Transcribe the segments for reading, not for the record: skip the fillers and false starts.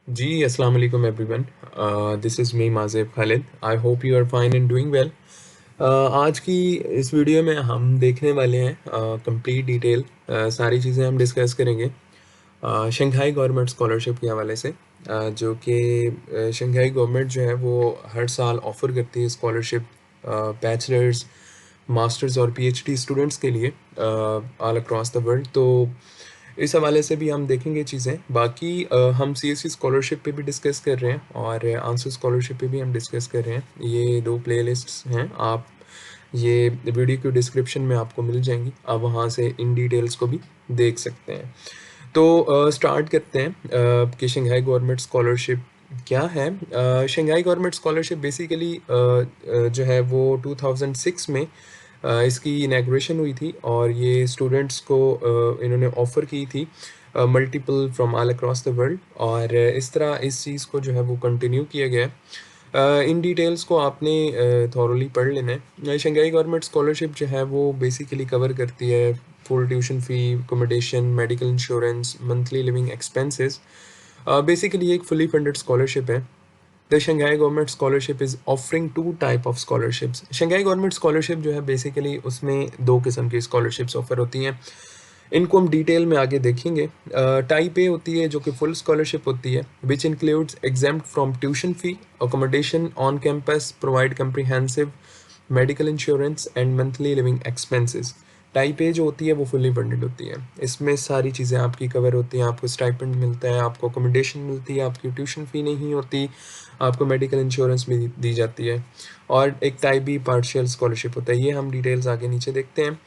जी, अस्सलाम वालेकुम everyone. This is me Mazib Khalid. I hope you are fine and doing well. आज की इस वीडियो में हम देखने वाले हैं कंप्लीट डिटेल, सारी चीज़ें हम डिस्कस करेंगे शंघाई गवर्नमेंट स्कॉलरशिप के हवाले से, जो कि शंघाई गवर्नमेंट जो है वो हर साल ऑफ़र करती है स्कॉलरशिप बैचलर्स, मास्टर्स और पीएचडी स्टूडेंट्स के लिए ऑल अक्रॉस द वर्ल्ड। तो इस हवाले से भी हम देखेंगे चीज़ें। बाकी हम सीएससी स्कॉलरशिप पे भी डिस्कस कर रहे हैं और आंसर स्कॉलरशिप पे भी हम डिस्कस कर रहे हैं। ये दो प्लेलिस्ट्स हैं, आप ये वीडियो की डिस्क्रिप्शन में आपको मिल जाएंगी, आप वहाँ से इन डिटेल्स को भी देख सकते हैं। तो स्टार्ट करते हैं कि शंघाई गवर्नमेंट स्कॉलरशिप क्या है। शंघाई गवर्नमेंट स्कॉलरशिप बेसिकली जो है वो 2006 में इसकी इनैगुरेशन हुई थी और ये स्टूडेंट्स को इन्होंने ऑफ़र की थी multiple from all across the world, और इस तरह इस चीज़ को जो है वो कंटिन्यू किया गया है। इन डिटेल्स को आपने थॉरली पढ़ लेना है। शंघाई गवर्नमेंट स्कॉलरशिप जो है वो बेसिकली कवर करती है full tuition fee, accommodation, medical insurance, monthly living expenses. Basically एक फुली फंडेड स्कॉलरशिप है। The Shanghai government scholarship is offering two type of scholarships. Shanghai government scholarship जो है basically उसमें दो किस्म की स्कॉलरशिप्स ऑफर होती हैं। इनको हम डिटेल में आगे देखेंगे। टाइप ए होती है जो कि फुल स्कॉलरशिप होती है, which includes exempt from tuition fee, accommodation on campus, provide comprehensive medical insurance and monthly living expenses. Type A जो होती है वो फुली फंडेड होती है, इसमें सारी चीज़ें आपकी कवर होती हैं। आपको स्टाइपेंड मिलता है, आपको अकोमोडेशन मिलती है, आपकी ट्यूशन फ़ी नहीं होती, आपको मेडिकल इंश्योरेंस भी दी जाती है, और एक टाइप बी पार्शियल स्कॉलरशिप होता है। ये हम डिटेल्स आगे नीचे देखते हैं।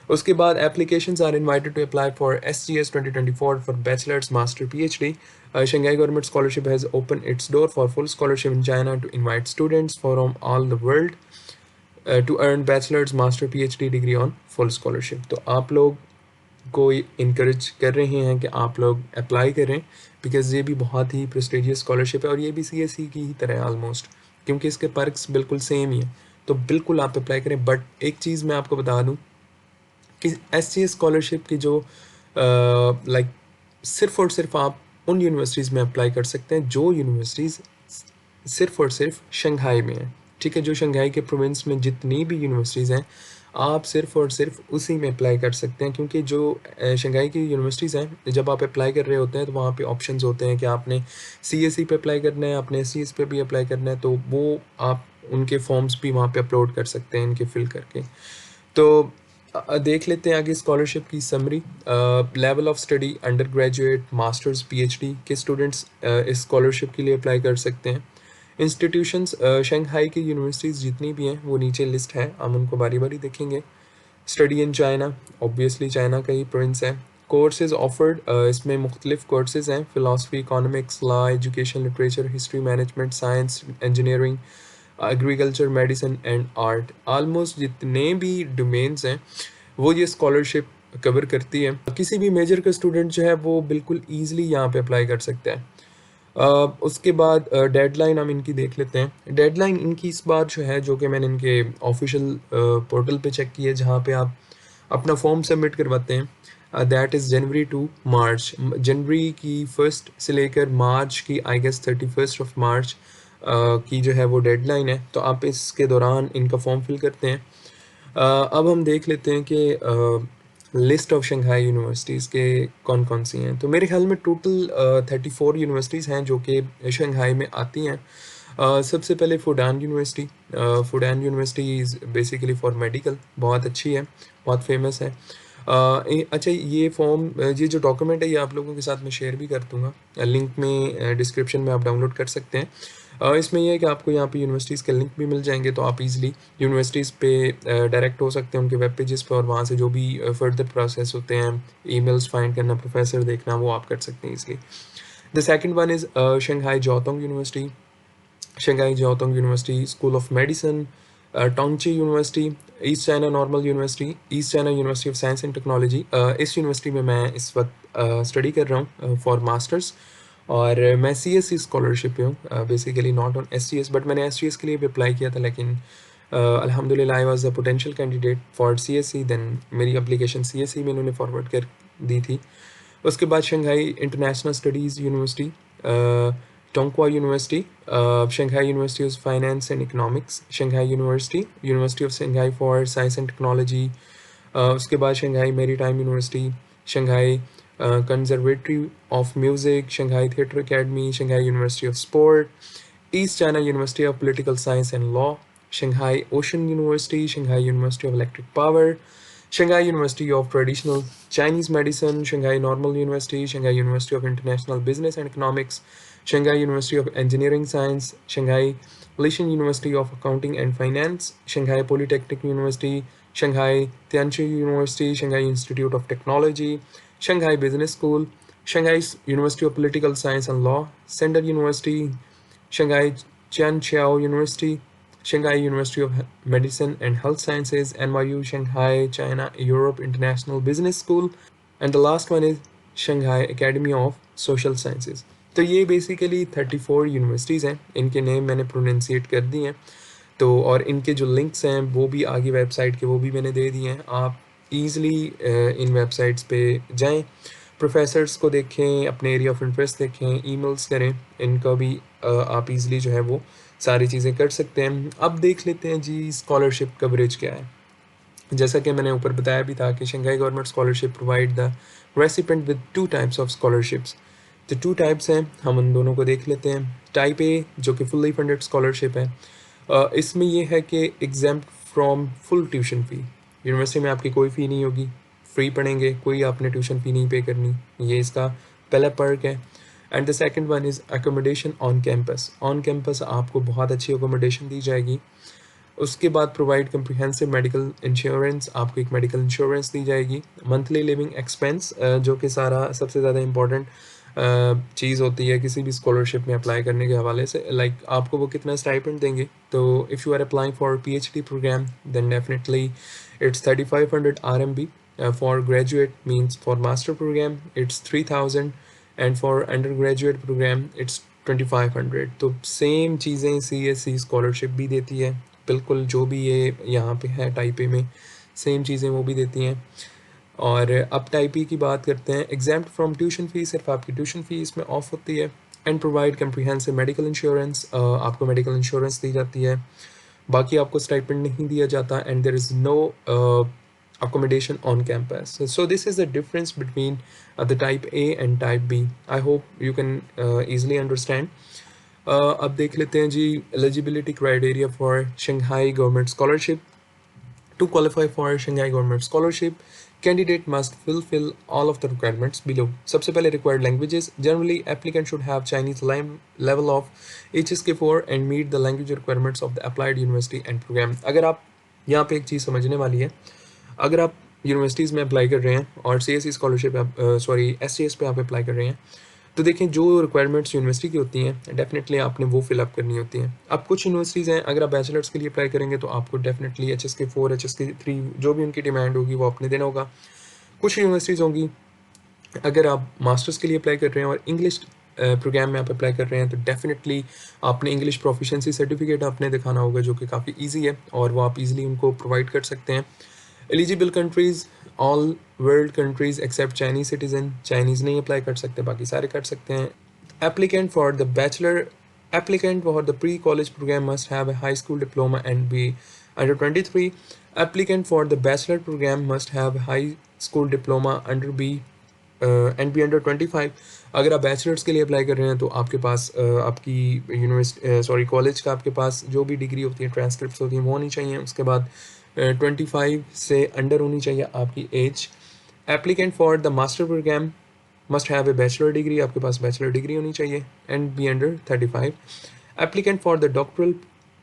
उसके बाद applications are invited to apply for SGS 2024 for bachelors, master, PhD. Shanghai government scholarship has opened its door for full scholarship in China to invite students from all the world to earn bachelor's, master, PhD degree on full scholarship. तो आप लोग को इनक्रेज कर रहे हैं कि आप लोग अप्लाई करें, बिकॉज़ ये भी बहुत ही प्रेस्टिजियस स्कॉलरशिप है और ये भी CSE की ही तरह है ऑलमोस्ट, क्योंकि इसके पर्क्स बिल्कुल सेम ही हैं। तो बिल्कुल आप अप्लाई करें। बट एक चीज़ मैं आपको बता दूं कि SGS स्कॉलरशिप की जो लाइक सिर्फ़ और सिर्फ आप उन यूनिवर्सिटीज़ में अप्लाई कर सकते हैं जो यूनिवर्सिटीज़ सिर्फ़ और सिर्फ शंघाई में हैं। ठीक है, जो शंघाई के प्रोविंस में जितनी भी यूनिवर्सिटीज़ हैं, आप सिर्फ़ और सिर्फ उसी में अप्लाई कर सकते हैं, क्योंकि जो शंघाई की यूनिवर्सिटीज़ हैं, जब आप अप्लाई कर रहे होते हैं तो वहाँ पे ऑप्शंस होते हैं कि आपने CSE पे अप्लाई करना है, आपने SCS पे भी अप्लाई करना है, तो वो आप उनके फॉर्म्स भी वहाँ पे अपलोड कर सकते हैं इनके फिल करके। तो देख लेते हैं आगे स्कॉलरशिप की summary. Level of study under graduate, masters, PhD के स्टूडेंट्स इस स्कॉलरशिप के लिए अप्लाई कर सकते हैं। इंस्टीट्यूशंस शंघाई की यूनिवर्सिटीज़ जितनी भी हैं वो नीचे लिस्ट है, हम उनको बारी बारी देखेंगे। Study in China, obviously China का ही प्रोविंस है। कोर्सेज ऑफर्ड, इसमें मुख्तलिफ कोर्सेज हैं, philosophy, economics, law, education, literature, history, management, science, engineering, agriculture, medicine and art. Almost जितने भी डोमेन्स हैं वो ये स्कॉलरशिप कवर करती है। किसी भी मेजर का स्टूडेंट जो है वो बिल्कुल ईजिली यहाँ पे अप्लाई कर सकता है। उसके बाद डेडलाइन हम इनकी देख लेते हैं। डेडलाइन इनकी इस बार जो है, जो कि मैंने इनके ऑफिशियल पोर्टल पे चेक किया, जहाँ पे आप अपना फॉर्म सबमिट करवाते हैं, दैट इज़ जनवरी टू मार्च। जनवरी की 1 से लेकर मार्च की आई गेस 31 की जो है वो डेडलाइन है, तो आप इसके दौरान इनका फॉर्म फिल करते हैं। अब हम देख लेते हैं कि लिस्ट ऑफ शंघाई यूनिवर्सिटीज़ के कौन कौन सी हैं। तो मेरे ख्याल में टोटल 34 यूनिवर्सिटीज़ हैं जो कि शंघाई में आती हैं। सबसे पहले Fudan university. Fudan university is basically for medical, बहुत अच्छी है, बहुत फेमस है। अच्छा, ये फॉर्म, ये जो डॉक्यूमेंट है, ये आप लोगों के साथ मैं शेयर भी कर दूँगा, लिंक में डिस्क्रिप्शन में आप डाउनलोड कर सकते हैं। इसमें यह है कि आपको यहाँ पे यूनिवर्सिटीज़ के लिंक भी मिल जाएंगे, तो आप इजीली यूनिवर्सिटीज़ पे डायरेक्ट हो सकते हैं उनके वेब पेजेस पे, और वहाँ से जो भी फर्दर प्रोसेस होते हैं, ईमेल्स फाइंड करना, प्रोफेसर देखना, वो आप कर सकते हैं इसलिए। The second one is Shanghai Jiaotong University. Shanghai Jiaotong University, School of Medicine, Tongji University, East China Normal University, East China University of Science and Technology. इस यूनिवर्सिटी में मैं इस वक्त स्टडी कर रहा हूँ फॉर मास्टर्स, और मैं CSE स्कॉलरशिप पे हूँ, basically not on SGS, but मैंने SGS के लिए भी अप्लाई किया था, लेकिन अल्हम्दुलिल्लाह I was a potential candidate for CSE, then मेरी एप्लीकेशन CSE में इन्होंने फॉरवर्ड कर दी थी। उसके बाद Shanghai International Studies University, Tongkwa University, Shanghai University of Finance and Economics, Shanghai University, University of Shanghai for Science and Technology, उसके बाद Shanghai Maritime University, Shanghai Conservatory of Music, Shanghai Theatre Academy, Shanghai University of Sport, East China University of Political Science and Law, Shanghai Ocean University, Shanghai University of Electric Power, Shanghai University of Traditional Chinese Medicine, Shanghai Normal University, Shanghai University of International Business and Economics, Shanghai University of Engineering Science, Shanghai Liaoning University of Accounting and Finance, Shanghai Polytechnic University, Shanghai Tianchi University, Shanghai Institute of Technology, Shanghai Business School, Shanghai University of Political Science and Law, Sender University, Shanghai Jianqiao University, Shanghai University of Medicine and Health Sciences, NYU Shanghai China Europe International Business School, and the last one is Shanghai Academy of Social Sciences. तो ये basically 34 universities हैं, इनके name मैंने pronunciate कर दिए हैं, तो और इनके जो लिंक्स हैं वो भी आगे वेबसाइट के वो भी मैंने दे दिए हैं। आप ईज़िली इन वेबसाइट्स पे जाएं, प्रोफेसर्स को देखें, अपने एरिया ऑफ इंटरेस्ट देखें, ईमेल्स करें, इनका भी आप इजीली जो है वो सारी चीज़ें कर सकते हैं। अब देख लेते हैं जी स्कॉलरशिप कवरेज क्या है। जैसा कि मैंने ऊपर बताया भी था कि Shanghai government scholarship provide the recipient with 2 types of scholarships. तो 2 टाइप्स हैं, हम उन दोनों को देख लेते हैं। टाइप ए जो कि फुल्ली फंडेड स्कॉलरशिप है, इसमें ये है कि exempt from full tuition fee, university में आपकी कोई फ़ी नहीं होगी, फ्री पढ़ेंगे, कोई आपने ट्यूशन फ़ी नहीं पे करनी, ये इसका पहला पर्क है। And the second one is accommodation on campus. On campus आपको बहुत अच्छी अकोमोडेशन दी जाएगी। उसके बाद प्रोवाइड कम्प्रिहेंसिव मेडिकल इंश्योरेंस, आपको एक मेडिकल इंश्योरेंस दी जाएगी। मंथली लिविंग एक्सपेंस जो कि सारा सबसे ज़्यादा इंपॉर्टेंट चीज़ होती है किसी भी स्कॉलरशिप में अप्लाई करने के हवाले से, लाइक आपको वो कितना स्टाइपेंड देंगे। तो if you are applying for PhD programme then definitely it's 3500 RMB, for graduate means for master programme it's 3000 and for undergraduate programme it's 2500। तो सेम चीज़ें CSC स्कॉलरशिप भी देती है, बिल्कुल जो भी ये यहाँ पे है टाइप ए में सेम चीज़ें वो भी देती हैं। और अब टाइप ई की बात करते हैं। एग्जाम्प्ट फ्रॉम ट्यूशन फ़ी, सिर्फ आपकी ट्यूशन फ़ी इसमें ऑफ होती है। And provide comprehensive medical insurance, आपको मेडिकल इंश्योरेंस दी जाती है, बाकी आपको स्टाइपेंड नहीं दिया जाता। And there is no accommodation on campus. So this is the difference between the type A and type B. I hope you can easily understand. अब देख लेते हैं जी eligibility criteria for Shanghai government scholarship. To qualify for Shanghai government scholarship, candidate must fulfill all of the requirements below. सबसे पहले required languages. Generally, applicant should have Chinese level of HSK4 and meet the language requirements of the applied university and program. अगर आप यहाँ पे एक चीज़ समझने वाली है, अगर आप यूनिवर्सिटीज़ में अप्लाई कर रहे हैं और CSE स्कॉलरशिप आप SCS पे आप अप्लाई कर रहे हैं, तो देखें जो रिक्वायरमेंट्स यूनिवर्सिटी की होती हैं डेफिनेटली आपने वो फिलअप करनी होती हैं। अब कुछ यूनिवर्सिटीज़ हैं, अगर आप बैचलर्स के लिए अप्लाई करेंगे तो आपको डेफिनेटली HSK4 HSK3 जो भी उनकी डिमांड होगी वो आपने देना होगा। कुछ यूनिवर्सिटीज़ होंगी, अगर आप मास्टर्स के लिए अप्लाई कर रहे हैं और इंग्लिश प्रोग्राम में आप अप्लाई कर रहे हैं तो डेफिनेटली आपने इंग्लिश प्रोफिशेंसी सर्टिफिकेट आपने दिखाना होगा, जो कि काफ़ी ईजी है और वो आप ईजिली उनको प्रोवाइड कर सकते हैं। Eligible countries, all world countries except Chinese citizen, Chinese नहीं अप्लाई कर सकते, बाकी सारे कर सकते हैं। Applicant for the bachelor, applicant for the pre college programme must have a high school diploma and be under 23. Applicant for the bachelor program must have a high school diploma and be under 25. अगर आप bachelors के लिए apply कर रहे हैं तो आपके पास आपकी यूनिवर्सिटी कॉलेज का आपके पास जो भी डिग्री होती है, ट्रांसक्रिप्ट होती हैं, वो होनी चाहिए। उसके बाद 25 से अंडर होनी चाहिए आपकी age. Applicant for the master program must have a bachelor degree, आपके पास बैचलर डिग्री होनी चाहिए and be under 35। Applicant for the doctoral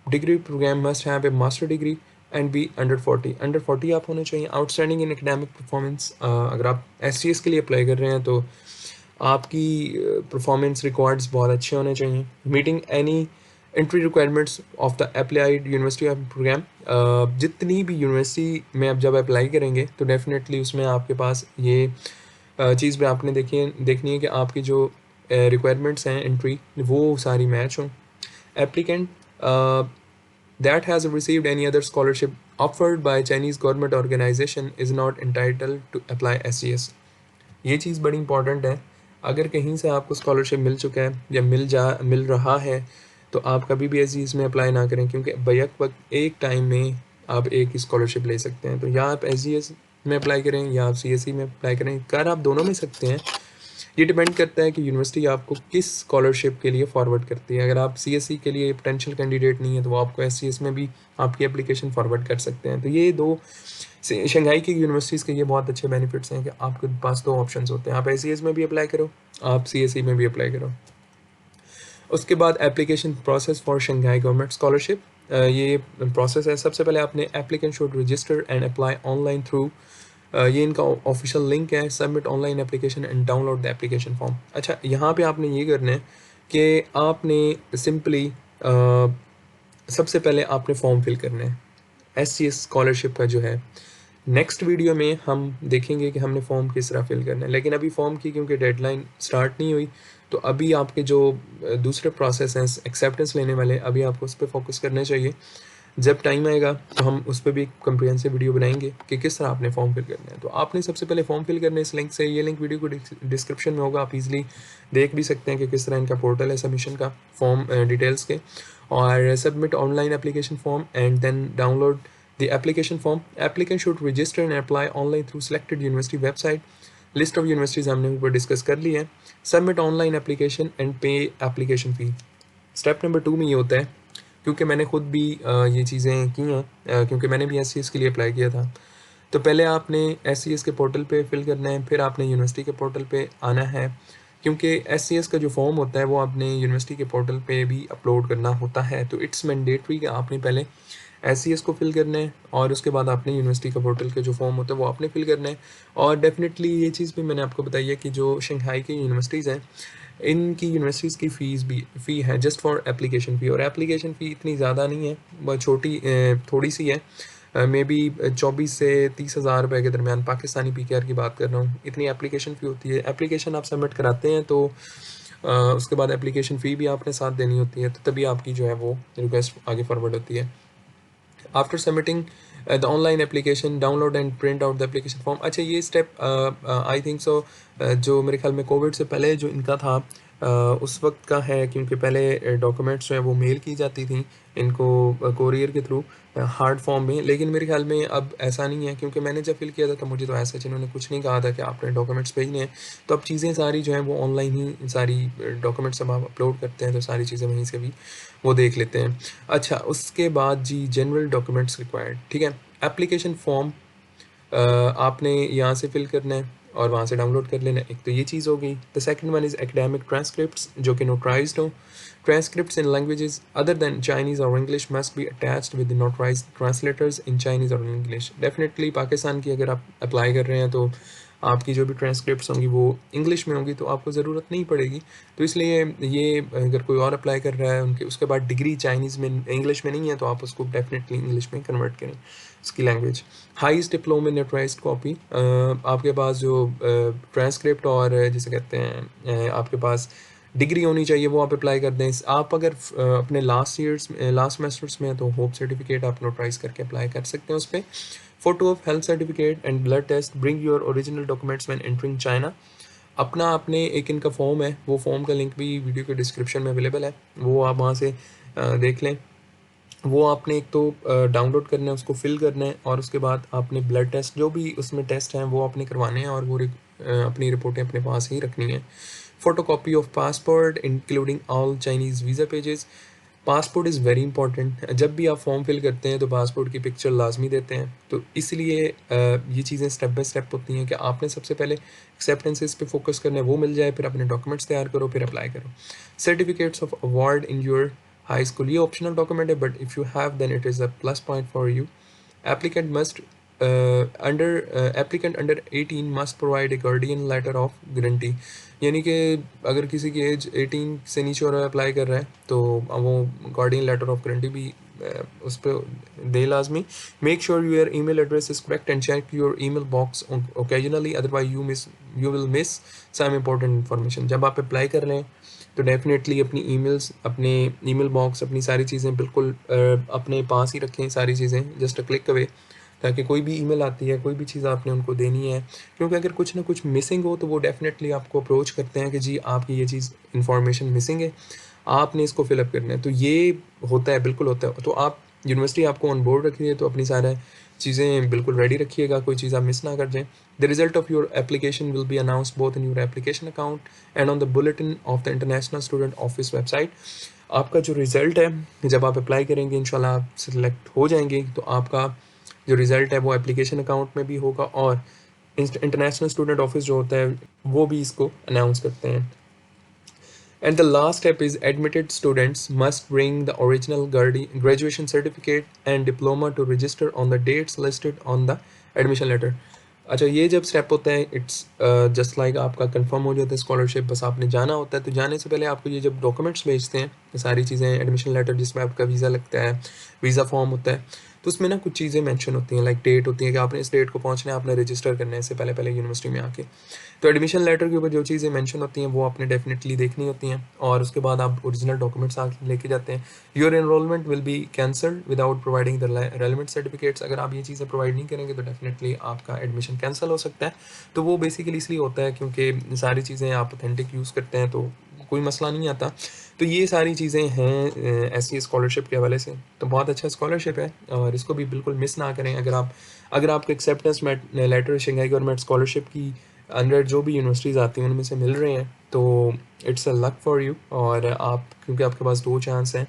degree program must have a master degree and be under 40। Under 40 आप होने चाहिए। Outstanding in academic performance, अगर आप SCS के लिए अप्लाई कर रहे हैं तो आपकी परफॉर्मेंस रिकॉर्ड्स बहुत अच्छे होने चाहिए। Meeting any entry requirements of the applied university of program, जितनी भी यूनिवर्सिटी में आप जब अप्लाई करेंगे तो डेफिनेटली उसमें आपके पास ये चीज़ भी आपने देखनी है कि आपकी जो रिक्वायरमेंट्स हैं एंट्री वो सारी मैच हों। Applicant that has received any other scholarship offered by Chinese government organization is not entitled to apply SCS. ये चीज़ बड़ी इंपॉर्टेंट है। अगर कहीं से आपको स्कॉलरशिप मिल चुका है या मिल रहा है, तो आप कभी भी ऐसी इसमें अप्लाई ना करें, क्योंकि बैक वक्त एक टाइम में आप एक ही स्कॉलरशिप ले सकते हैं। तो या आप SGS में अप्लाई करें या आप CSE में अप्लाई करें, कर आप दोनों में सकते हैं। ये डिपेंड करता है कि यूनिवर्सिटी आपको किस स्कॉलरशिप के लिए फॉरवर्ड करती है। अगर आप CSE के लिए पोटेंशियल कैंडिडेट नहीं है, तो वो आपको SCS में भी आपकी एप्लीकेशन फॉरवर्ड कर सकते हैं। तो ये दो शंघाई की यूनिवर्सिटीज़ के ये बहुत अच्छे बेनिफिट्स हैं कि आपके पास दो ऑप्शंस होते हैं, आप SCS में भी अप्लाई करो, आप CSE में भी अप्लाई करो। उसके बाद application process for Shanghai government scholarship, ये प्रोसेस है। सबसे पहले आपने applicant should register and apply online through, ये इनका ऑफिशियल लिंक है, submit online application and download the application form. अच्छा, यहाँ पे आपने ये करना है कि आपने सिंपली सबसे पहले आपने फॉर्म फिल करना है SCS स्कॉलरशिप का जो है। नेक्स्ट वीडियो में हम देखेंगे कि हमने फॉर्म किस तरह फिल करना है, लेकिन अभी फॉर्म की क्योंकि डेडलाइन स्टार्ट नहीं हुई, तो अभी आपके जो दूसरे प्रोसेस हैं एक्सेप्टेंस लेने वाले, अभी आपको उस पर फोकस करना चाहिए। जब टाइम आएगा तो हम उस पर भी कम्प्रिहेंसिव वीडियो बनाएंगे कि किस तरह आपने फॉर्म फिल करना है। तो आपने सबसे पहले फॉर्म फिल करना है इस लिंक से, ये लिंक वीडियो को डिस्क्रिप्शन में होगा, आप इजीली देख भी सकते हैं कि किस तरह इनका पोर्टल है सबमिशन का, फॉर्म डिटेल्स के। और submit online application form and then download the application form. Applicant should register and apply online through selected university website. List of universities हमने ऊपर डिस्कस कर ली है। Submit online application and pay application fee. Step number 2 में ये होता है, क्योंकि मैंने खुद भी ये चीज़ें की हैं, क्योंकि मैंने भी SCS के लिए अप्लाई किया था। तो पहले आपने SCS के पोर्टल पे फिल करना है, फिर आपने यूनिवर्सिटी के पोर्टल पे आना है, क्योंकि SCS का जो फॉर्म होता है वो आपने यूनिवर्सिटी के पोर्टल पे भी अपलोड करना होता है। तो इट्स मैंडेटरी कि आपने पहले SCS को फिल करना है और उसके बाद आपने यूनिवर्सिटी का पोर्टल के जो फॉर्म होता है वो आपने फिल करना है। और डेफिनेटली ये चीज़ भी मैंने आपको बताई है कि जो शंघाई की यूनिवर्सिटीज़ हैं, इनकी यूनिवर्सिटीज़ की फ़ी है जस्ट फॉर एप्लीकेशन फ़ी, और एप्लीकेशन फ़ी इतनी ज़्यादा नहीं है, बहुत छोटी थोड़ी सी है, मे बी 24 से 30 हज़ार रुपये के दरमियान, पाकिस्तानी PKR की बात कर रहा हूँ, इतनी एप्लीकेशन फ़ी होती है। एप्लीकेशन आप सबमिट कराते हैं तो उसके बाद एप्लीकेशन फ़ी भी आपने साथ देनी होती है, तो तभी आपकी जो है वो रिक्वेस्ट आगे फॉरवर्ड होती है। After submitting the online application, download and print out the application form. अच्छा, ये स्टेप आई थिंक सो जो मेरे ख्याल में कोविड से पहले जो इनका था उस वक्त का है, क्योंकि पहले डॉक्यूमेंट्स जो है वो मेल की जाती थी इनको कोरियर के थ्रू हार्ड फॉर्म में, लेकिन मेरे ख्याल में अब ऐसा नहीं है, क्योंकि मैंने जब फिल किया था तो मुझे तो ऐसा इन्होंने कुछ नहीं कहा था कि आपने डॉक्यूमेंट्स भेजने हैं। तो अब चीज़ें सारी जो हैं वो ऑनलाइन ही, सारी डॉक्यूमेंट्स अब आप अपलोड करते हैं तो सारी चीज़ें वहीं से भी वो देख लेते हैं। अच्छा, उसके बाद जी जनरल डॉक्यूमेंट्स रिक्वायर्ड, ठीक है। एप्लीकेशन फॉर्म आपने यहाँ से फिल करना है और वहाँ से डाउनलोड कर लेना है, एक तो ये चीज़ हो गई। The second one is academic transcripts जो कि नोटराइज्ड हो। ट्रांसक्रिप्ट्स इन लैंग्वेजेस अदर देन चाइनीज़ और English must be attached with notarised translators in Chinese और इंग्लिश। डेफिनेटली पाकिस्तान की अगर आप अप्लाई कर रहे हैं तो आपकी जो भी ट्रांसक्रिप्ट्स होंगी वो इंग्लिश में होंगी, तो आपको ज़रूरत नहीं पड़ेगी। तो इसलिए ये अगर कोई और अप्लाई कर रहा है उनके उसके बाद डिग्री चाइनीज़ में, इंग्लिश में नहीं है, तो आप उसको डेफिनेटली इंग्लिश में कन्वर्ट करें उसकी language. Highest diploma notarised copy, आपके पास जो ट्रांसक्रिप्ट और जिसे कहते हैं आपके पास डिग्री होनी चाहिए, वो आप अप्लाई कर दें। आप अगर अपने लास्ट सेमेस्टर्स में हैं तो होप सर्टिफिकेट आप नोटराइज करके अप्लाई कर सकते हैं उस पर। Photo of health certificate and blood test, bring your original documents when entering China. अपना आपने एक इनका फॉर्म है, वो फॉर्म का लिंक भी वीडियो के डिस्क्रिप्शन में अवेलेबल है, वो आप वहाँ से देख लें। वो आपने एक तो डाउनलोड करना है, उसको फिल करना है, और उसके बाद आपने ब्लड टेस्ट जो भी उसमें टेस्ट हैं वो आपने करवाने हैं, और वो अपनी रिपोर्टें अपने पास ही रखनी है। Photocopy of passport including all Chinese visa pages. Passport is very important, जब भी आप फॉर्म फिल करते हैं तो पासपोर्ट की पिक्चर लाजमी देते हैं, तो इसलिए ये चीज़ें स्टेप बाय स्टेप होती हैं कि आपने सबसे पहले एक्सेप्टेंसेस पे फोकस करना है, वो मिल जाए, फिर अपने डॉक्यूमेंट्स तैयार करो, फिर अप्लाई करो। Certificates of award in your high school, ये ऑप्शनल डॉक्यूमेंट है, but if you have then it is a plus point for you. Applicant must applicant under 18 must provide a guardian letter of guarantee, यानी कि अगर किसी की as 18 से नीचे और अप्लाई कर रहा है तो वो गार्डियन लेटर ऑफ गारंटी भी उस पर दे लाजमी। Make sure your email address is correct and check your email box occasionally, otherwise you will miss some important information. जब आप अप्लाई कर रहे हैं तो डेफिनेटली अपनी ईमेल्स, अपने ईमेल बॉक्स, अपनी सारी चीज़ें बिल्कुल अपने पास ही रखें, सारी चीज़ें जस्ट अ क्लिक अवे, ताकि कोई भी ईमेल आती है, कोई भी चीज़ आपने उनको देनी है, क्योंकि अगर कुछ ना कुछ मिसिंग हो तो वो डेफ़िनेटली आपको अप्रोच करते हैं कि जी आपकी ये चीज़ इन्फॉर्मेशन मिसिंग है, आपने इसको फ़िल अप करना है। तो ये होता है, बिल्कुल होता है। तो आप यूनिवर्सिटी आपको ऑन बोर्ड रखी है तो अपनी सारा चीज़ें बिल्कुल रेडी रखिएगा, कोई चीज़ आप मिस ना कर जाएँ। The result of your application will be announced both in your application account and on the bulletin of the international student office website. आपका जो रिज़ल्ट है, जब आप अप्लाई करेंगे इंशाल्लाह आप सिलेक्ट हो जाएँगे, तो आपका जो रिज़ल्ट है वो एप्लीकेशन अकाउंट में भी होगा और इंटरनेशनल स्टूडेंट ऑफिस जो होता है वो भी इसको अनाउंस करते हैं। And the last step is admitted students must bring the original graduation certificate and diploma to register on the dates listed on the admission letter. अच्छा, ये जब स्टेप होता है इट्स जस्ट लाइक आपका कंफर्म हो जाता है स्कॉलरशिप, बस आपने जाना होता है। तो जाने से पहले आपको ये जब डॉक्यूमेंट्स भेजते हैं, ये सारी चीज़ें, एडमिशन लेटर जिसमें आपका वीज़ा लगता है, वीज़ा फॉर्म होता है, तो उसमें ना कुछ चीज़ें मेंशन होती हैं, लाइक डेट होती है कि आपने इस डेट को पहुंचना है, आपने रजिस्टर करना है इससे पहले पहले यूनिवर्सिटी में आके। तो एडमिशन लेटर के ऊपर जो चीज़ें मेंशन होती हैं वो आपने डेफिनेटली देखनी होती हैं, और उसके बाद आप ओरिजिनल डॉक्यूमेंट्स आके लेके जाते हैं। Your enrolment will be cancelled without providing the relevant certificates. अगर आप ये चीज़ें प्रोवाइड नहीं करेंगे तो डेफिनेटली आपका एडमिशन कैंसिल हो सकता है। तो वो बेसिकली इसलिए होता है क्योंकि सारी चीज़ें आप ऑथेंटिक यूज़ करते हैं तो कोई मसला नहीं आता। तो ये सारी चीज़ें हैं ऐसी स्कॉलरशिप के हवाले से। तो बहुत अच्छा स्कॉलरशिप है और इसको भी बिल्कुल मिस ना करें। अगर आपको acceptance letter Shanghai government scholarship की अंडर जो भी यूनिवर्सिटीज़ आती हैं उनमें से मिल रहे हैं, तो it's a luck for you. और आप, क्योंकि आपके पास 2 चांस हैं,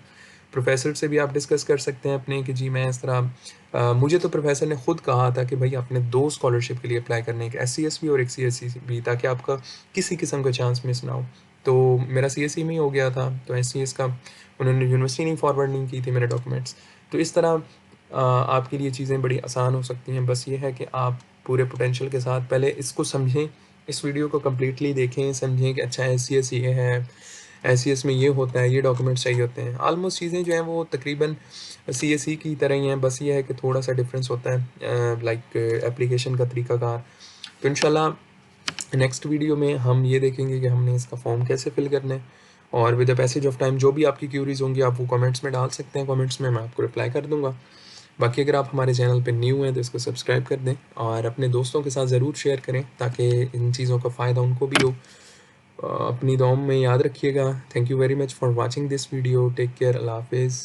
प्रोफ़ेसर से भी आप डिस्कस कर सकते हैं अपने कि जी मैं इस तरह मुझे तो प्रोफ़ेसर ने खुद कहा था कि भाई आपने 2 स्कॉलरशिप के लिए अप्लाई करने हैं, एक एससीएस भी और एक सीएससी भी, ताकि आपका किसी किस्म का चांस मिस ना हो। तो मेरा सीएससी में ही हो गया था, तो एससीएस का उन्होंने यूनिवर्सिटी नहीं फॉरवर्ड नहीं की थी मेरे डॉक्यूमेंट्स। तो इस तरह आपके लिए चीज़ें बड़ी आसान हो सकती हैं। बस ये है कि आप पूरे पोटेंशियल के साथ पहले इसको समझें, इस वीडियो को कम्प्लीटली देखें, समझें कि अच्छा एससीएस ये है, एससीएस में ये होता है, ये डॉक्यूमेंट्स चाहिए होते हैं। ऑलमोस्ट चीज़ें जो हैं वो तकरीबन सीएसई की तरह ही हैं, बस ये है कि थोड़ा-सा डिफरेंस होता है लाइक एप्लीकेशन का तरीक़ाकार। तो इंशाल्लाह नेक्स्ट वीडियो में हम ये देखेंगे कि हमने इसका फॉर्म कैसे फिल करना है, और with the passage of time जो भी आपकी क्यूरीज होंगी आप वो कमेंट्स में डाल सकते हैं। कमेंट्स में मैं आपको रिप्लाई कर दूंगा। बाकी अगर आप हमारे चैनल पे न्यू हैं तो इसको सब्सक्राइब कर दें और अपने दोस्तों के साथ ज़रूर शेयर करें ताकि इन चीज़ों का फ़ायदा उनको भी हो। अपनी दुआओं में याद रखिएगा। Thank you very much for watching this video. Take care. अल्लाह हाफिज़।